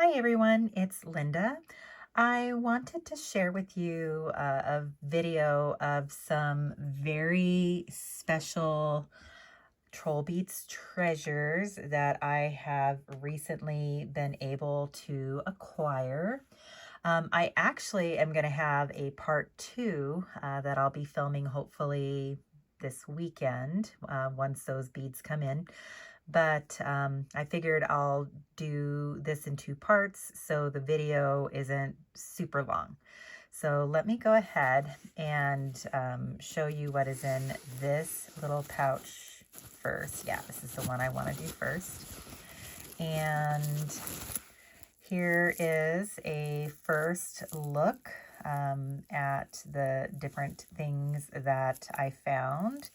Hi everyone, it's Linda. I wanted to share with you a video of some very special Trollbeads treasures that I have recently been able to acquire. I actually am going to have a part two that I'll be filming hopefully this weekend once those beads come in. But I figured I'll do this in two parts so the video isn't super long. So let me go ahead and show you what is in this little pouch first. Yeah, this is the one I want to do first. And here is a first look at the different things that I found.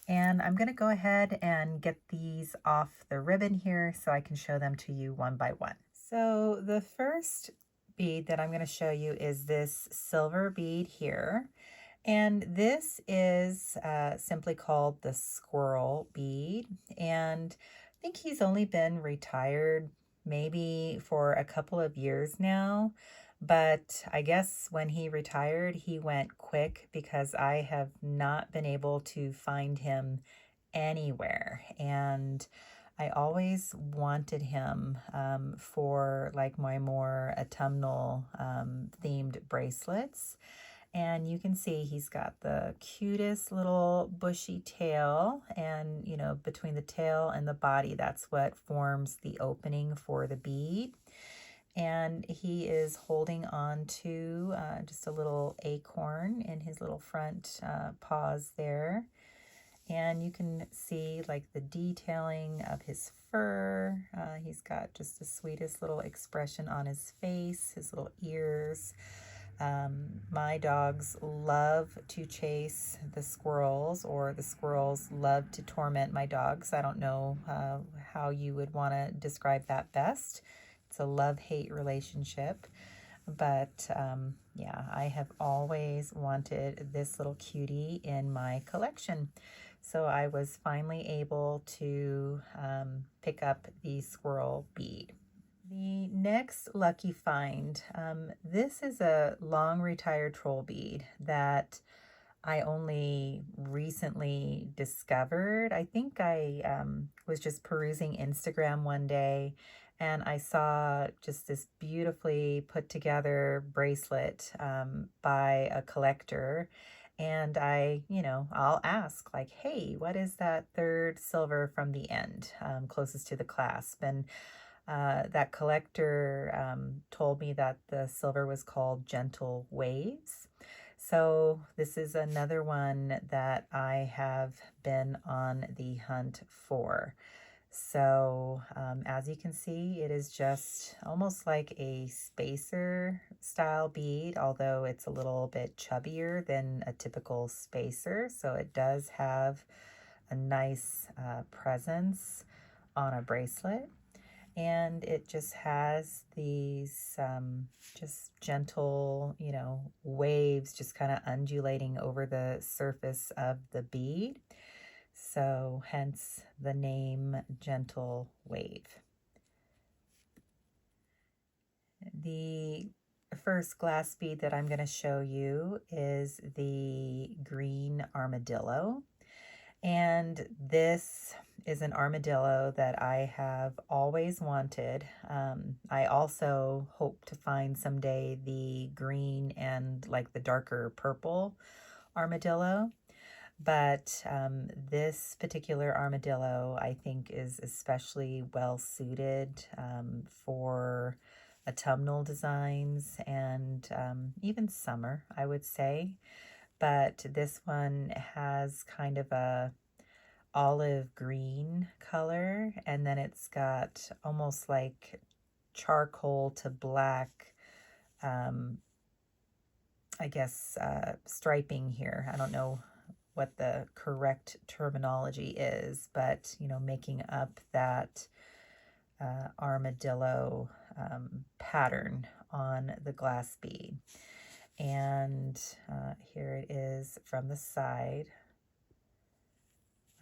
And I'm going to go ahead and get these off the ribbon here so I can show them to you one by one. So the first bead that I'm going to show you is this silver bead here. And this is simply called the squirrel bead. And I think he's only been retired maybe for a couple of years now. But I guess when he retired, he went quick because I have not been able to find him anywhere. And I always wanted him for like my more autumnal themed bracelets. And you can see he's got the cutest little bushy tail, and you know, between the tail and the body, that's what forms the opening for the bead. And he is holding on to just a little acorn in his little front paws there. And you can see like the detailing of his fur. He's got just the sweetest little expression on his face, his little ears. My dogs love to chase the squirrels, or the squirrels love to torment my dogs. I don't know how you would want to describe that best. It's a love-hate relationship. But yeah, I have always wanted this little cutie in my collection. So I was finally able to pick up the squirrel bead. The next lucky find, this is a long retired troll bead that I only recently discovered. I think I was just perusing Instagram one day and I saw just this beautifully put together bracelet by a collector. And I'll ask like, hey, what is that third silver from the end closest to the clasp? And that collector told me that the silver was called Gentle Waves. So this is another one that I have been on the hunt for. So as you can see, it is just almost like a spacer style bead, although it's a little bit chubbier than a typical spacer. So it does have a nice presence on a bracelet. And it just has these just gentle, waves just kind of undulating over the surface of the bead. So hence the name Gentle Wave. The first glass bead that I'm going to show you is the green armadillo. And this is an armadillo that I have always wanted. I also hope to find someday the green and like the darker purple armadillo. But this particular armadillo, I think, is especially well suited for autumnal designs and even summer, I would say. But this one has kind of a olive green color, and then it's got almost like charcoal to black, I guess, striping here. I don't know what the correct terminology is, but making up that armadillo pattern on the glass bead. And here it is from the side.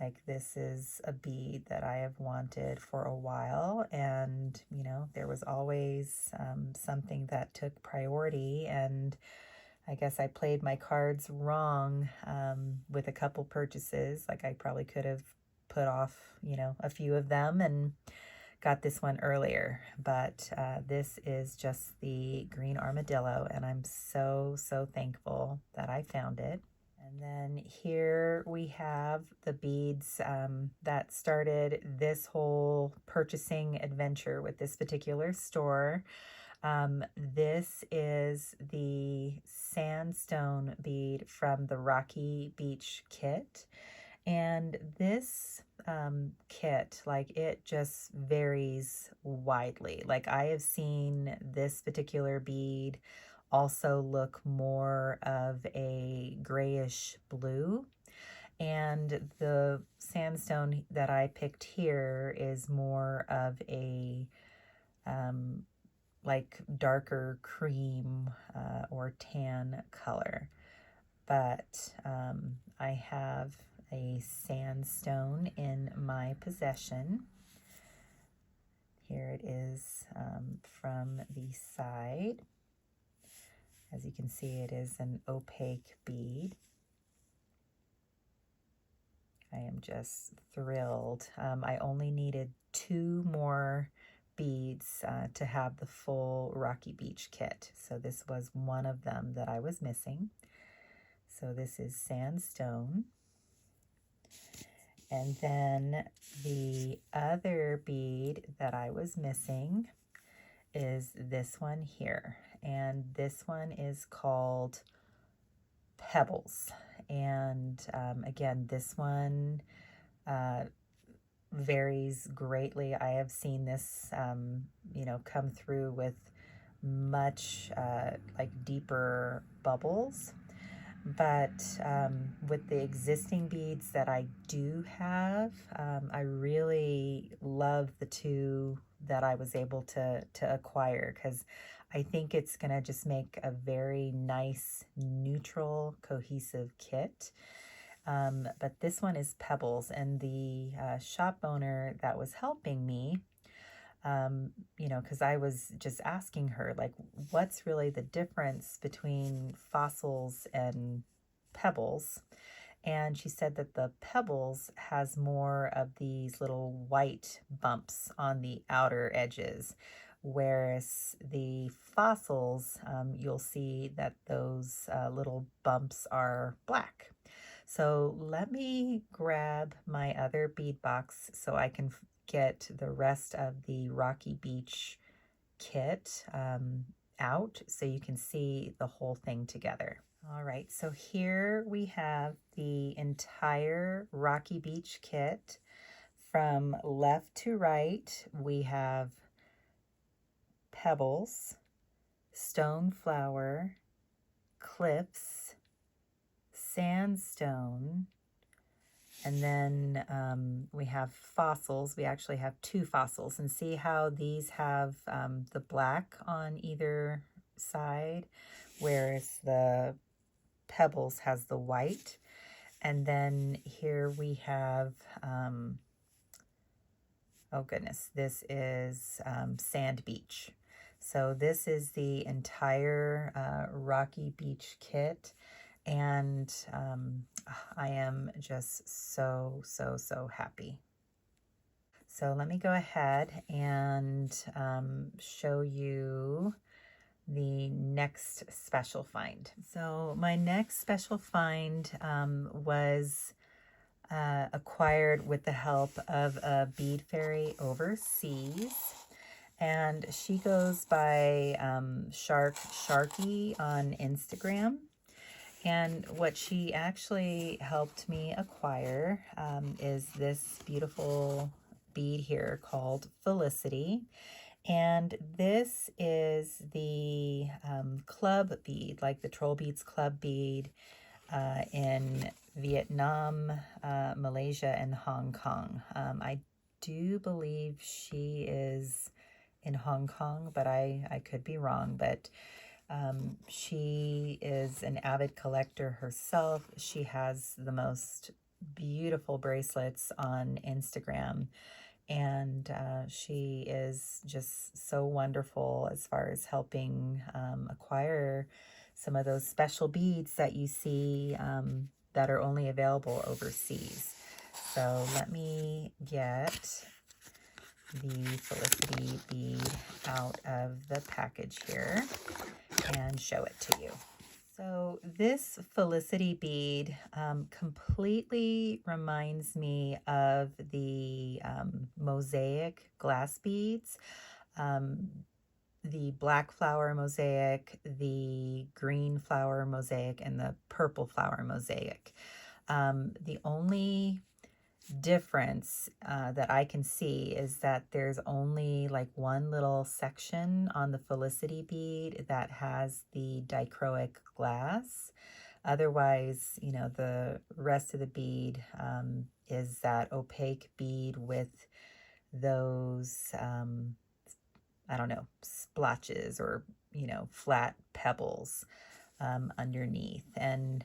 Like, this is a bead that I have wanted for a while, and, you know, there was always something that took priority, and I guess I played my cards wrong with a couple purchases. Like, I probably could have put off, you know, a few of them and got this one earlier, but this is just the green armadillo, and I'm so, so thankful that I found it. And then here we have the beads that started this whole purchasing adventure with this particular store. This is the sandstone bead from the Rocky Beach kit. And this kit, like, it just varies widely. Like, I have seen this particular bead also look more of a grayish blue. And the sandstone that I picked here is more of a like darker cream or tan color. But I have a sandstone in my possession. Here it is from the side. As you can see, it is an opaque bead. I am just thrilled. I only needed 2 more beads to have the full Rocky Beach kit. So this was one of them that I was missing. So this is sandstone. And then the other bead that I was missing is this one here. And this one is called Pebbles. And again, this one varies greatly. I have seen this, you know, come through with much like deeper bubbles. But with the existing beads that I do have, I really love the 2 that I was able to acquire, because I think it's going to just make a very nice, neutral, cohesive kit. But this one is Pebbles, and the shop owner that was helping me, you know, because I was just asking her, like, what's really the difference between fossils and pebbles? And she said that the pebbles has more of these little white bumps on the outer edges, whereas the fossils, you'll see that those little bumps are black. So let me grab my other bead box so I can get the rest of the Rocky Beach kit out so you can see the whole thing together. All right, so here we have the entire Rocky Beach kit. From left to right, we have pebbles, stone flower, cliffs, sandstone, and then we have fossils. We actually have 2 fossils. And see how these have the black on either side, whereas the pebbles has the white. And then here we have, oh goodness, this is Sand Beach. So this is the entire Rocky Beach kit. And I am just so, so, so happy. So let me go ahead and show you the next special find. So my next special find was acquired with the help of a bead fairy overseas. And she goes by Sharky on Instagram. And what she actually helped me acquire is this beautiful bead here called Felicity. And this is the club bead, like the Trollbeads club bead in Vietnam, Malaysia, and Hong Kong. I do believe she is in Hong Kong, but I could be wrong. But she is an avid collector herself. She has the most beautiful bracelets on Instagram, and she is just so wonderful as far as helping acquire some of those special beads that you see that are only available overseas. So let me get the Felicity bead out of the package here and show it to you. So this Felicity bead completely reminds me of the mosaic glass beads, the black flower mosaic, the green flower mosaic, and the purple flower mosaic. The only difference that I can see is that there's only like one little section on the Felicity bead that has the dichroic glass. Otherwise, you know, the rest of the bead is that opaque bead with those, I don't know, splotches or, you know, flat pebbles underneath. And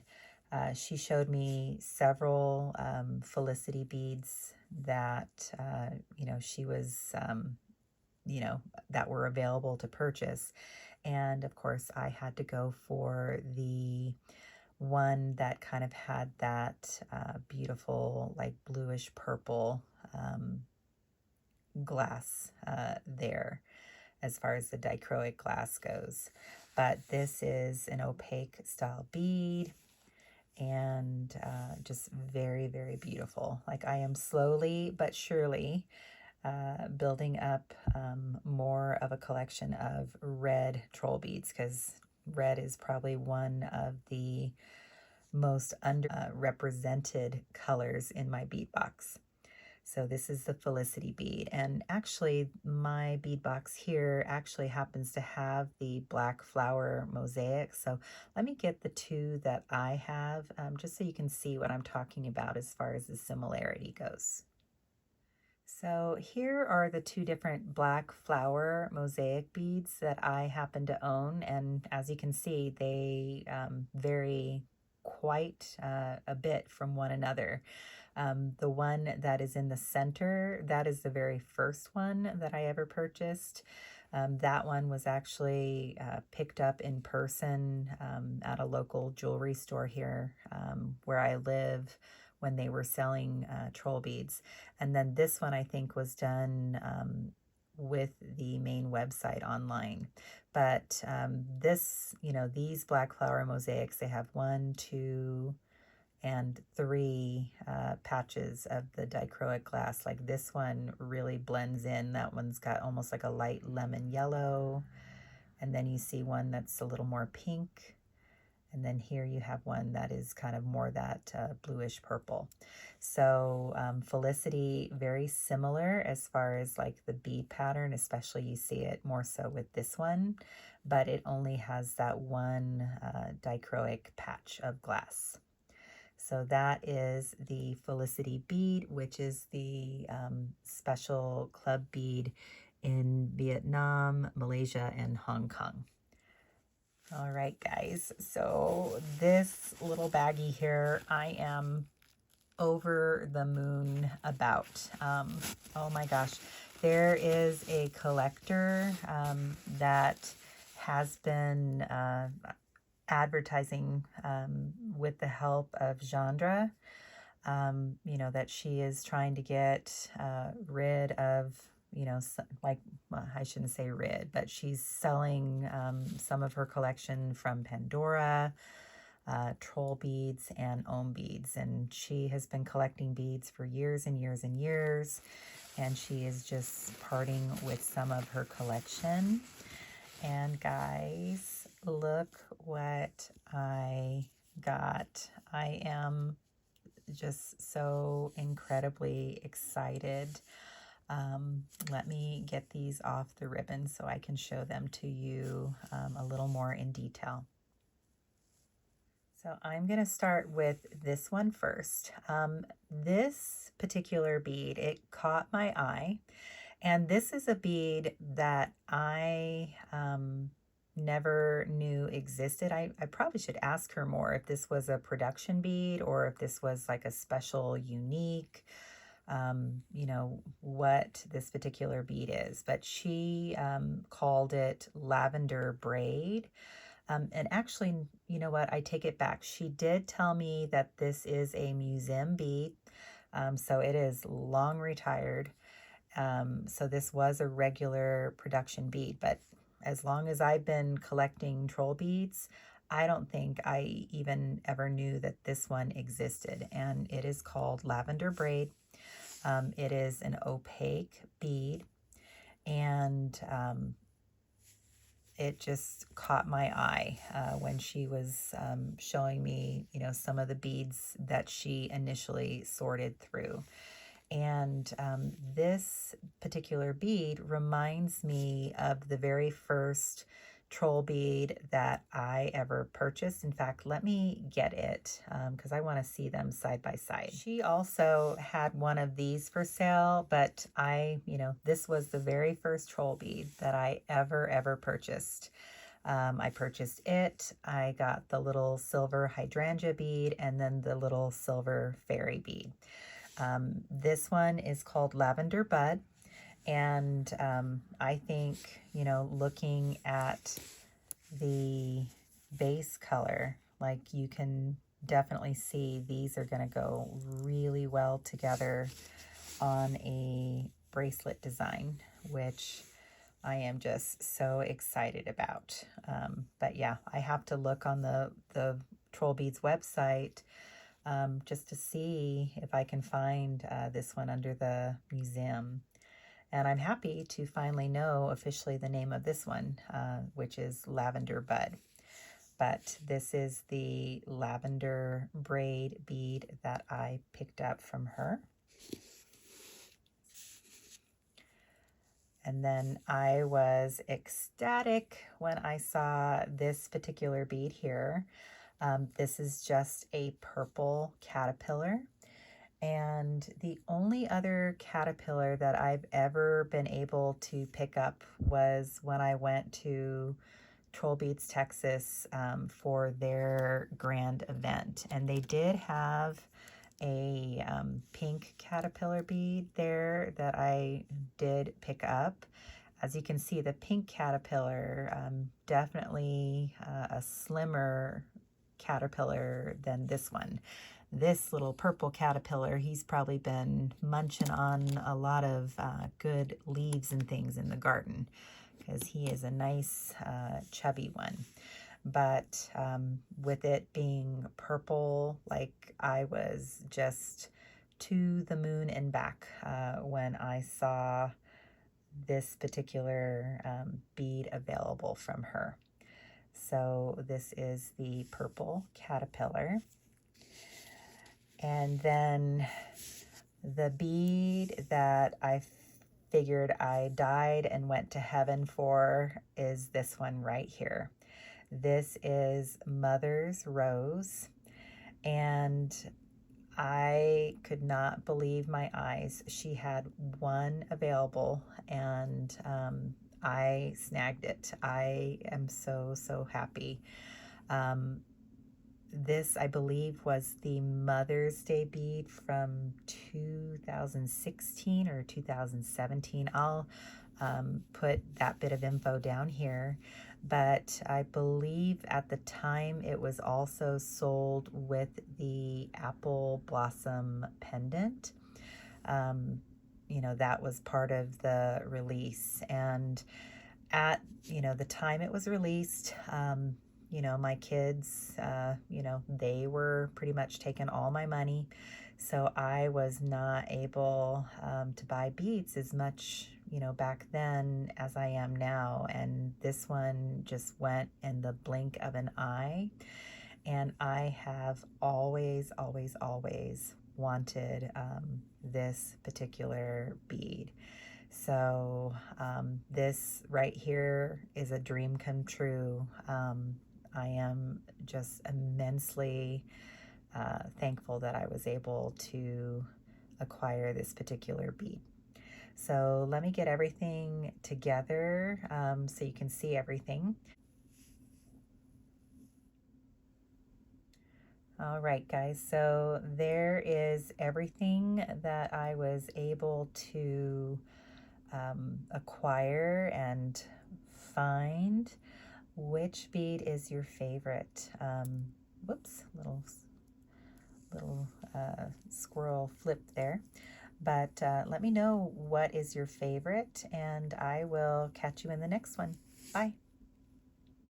she showed me several Felicity beads that, you know, she was, you know, that were available to purchase. And of course, I had to go for the one that kind of had that beautiful, like bluish purple glass there as far as the dichroic glass goes. But this is an opaque style bead, and just very, very beautiful. Like, I am slowly but surely building up more of a collection of red troll beads, because red is probably one of the most underrepresented colors in my bead box. So this is the Felicity bead, and actually my bead box here actually happens to have the black flower mosaic. So let me get the two that I have just so you can see what I'm talking about as far as the similarity goes. So here are the two different black flower mosaic beads that I happen to own, and as you can see, they vary quite a bit from one another. The one that is in the center, that is the very first one that I ever purchased. That one was actually picked up in person at a local jewelry store here where I live when they were selling troll beads. And then this one I think was done with the main website online. But this, you know, these black flower mosaics, they have 1, 2, and 3 patches of the dichroic glass. Like this one really blends in. That one's got almost like a light lemon yellow. And then you see one that's a little more pink. And then here you have one that is kind of more that bluish purple. So Felicity, very similar as far as like the bead pattern, especially you see it more so with this one, but it only has that one dichroic patch of glass. So that is the Felicity bead, which is the special club bead in Vietnam, Malaysia, and Hong Kong. All right, guys, so this little baggie here, I am over the moon about. Oh my gosh, there is a collector that has been advertising with the help of Genre, you know, that she is trying to get rid of, you know, like, well, I shouldn't say rid, but she's selling some of her collection from Pandora, troll beads, and ohm beads. And she has been collecting beads for years and years and years. And she is just parting with some of her collection. And guys, look what I got. I am just so incredibly excited. Let me get these off the ribbon so I can show them to you a little more in detail. So I'm going to start with this one first. This particular bead, it caught my eye. And this is a bead that I never knew existed. I probably should ask her more if this was a production bead or if this was like a special, unique, you know, what this particular bead is. But she called it lavender braid. And actually, you know what? I take it back. She did tell me that this is a museum bead. So it is long retired. So this was a regular production bead, but as long as I've been collecting troll beads, I don't think I even ever knew that this one existed. And it is called lavender braid. It is an opaque bead, and it just caught my eye when she was showing me, you know, some of the beads that she initially sorted through. And this particular bead reminds me of the very first troll bead that I ever purchased. In fact, let me get it because I want to see them side by side. She also had one of these for sale, but this was the very first troll bead that I ever purchased. I purchased it. I got the little silver hydrangea bead and then the little silver fairy bead. This one is called Lavender Bud, and I think, you know, looking at the base color, like you can definitely see these are going to go really well together on a bracelet design, which I am just so excited about. But yeah, I have to look on the Trollbeads website just to see if I can find this one under the museum. And I'm happy to finally know officially the name of this one, which is Lavender Bud. But this is the lavender braid bead that I picked up from her. And then I was ecstatic when I saw this particular bead here. This is just a purple caterpillar. And the only other caterpillar that I've ever been able to pick up was when I went to Trollbeads, Texas for their grand event. And they did have a pink caterpillar bead there that I did pick up. As you can see, the pink caterpillar, definitely a slimmer caterpillar than this one. This little purple caterpillar, he's probably been munching on a lot of good leaves and things in the garden because he is a nice chubby one. But with it being purple, like I was just to the moon and back when I saw this particular bead available from her. So this is the purple caterpillar. And then the bead that I figured I died and went to heaven for is this one right here. This is Mother's Rose, and I could not believe my eyes. She had one available, and I snagged it. I am so happy. This, I believe, was the Mother's Day bead from 2016 or 2017. I'll put that bit of info down here. But I believe at the time it was also sold with the apple blossom pendant. That was part of the release. And at, the time it was released, my kids, they were pretty much taking all my money. So I was not able to buy beads as much, back then as I am now. And this one just went in the blink of an eye. And I have always wanted this particular bead. So this right here is a dream come true. I am just immensely thankful that I was able to acquire this particular bead. So let me get everything together so you can see everything. All right, guys, so there is everything that I was able to acquire and find. Which bead is your favorite? Whoops, little squirrel flip there. But let me know what is your favorite, and I will catch you in the next one. Bye.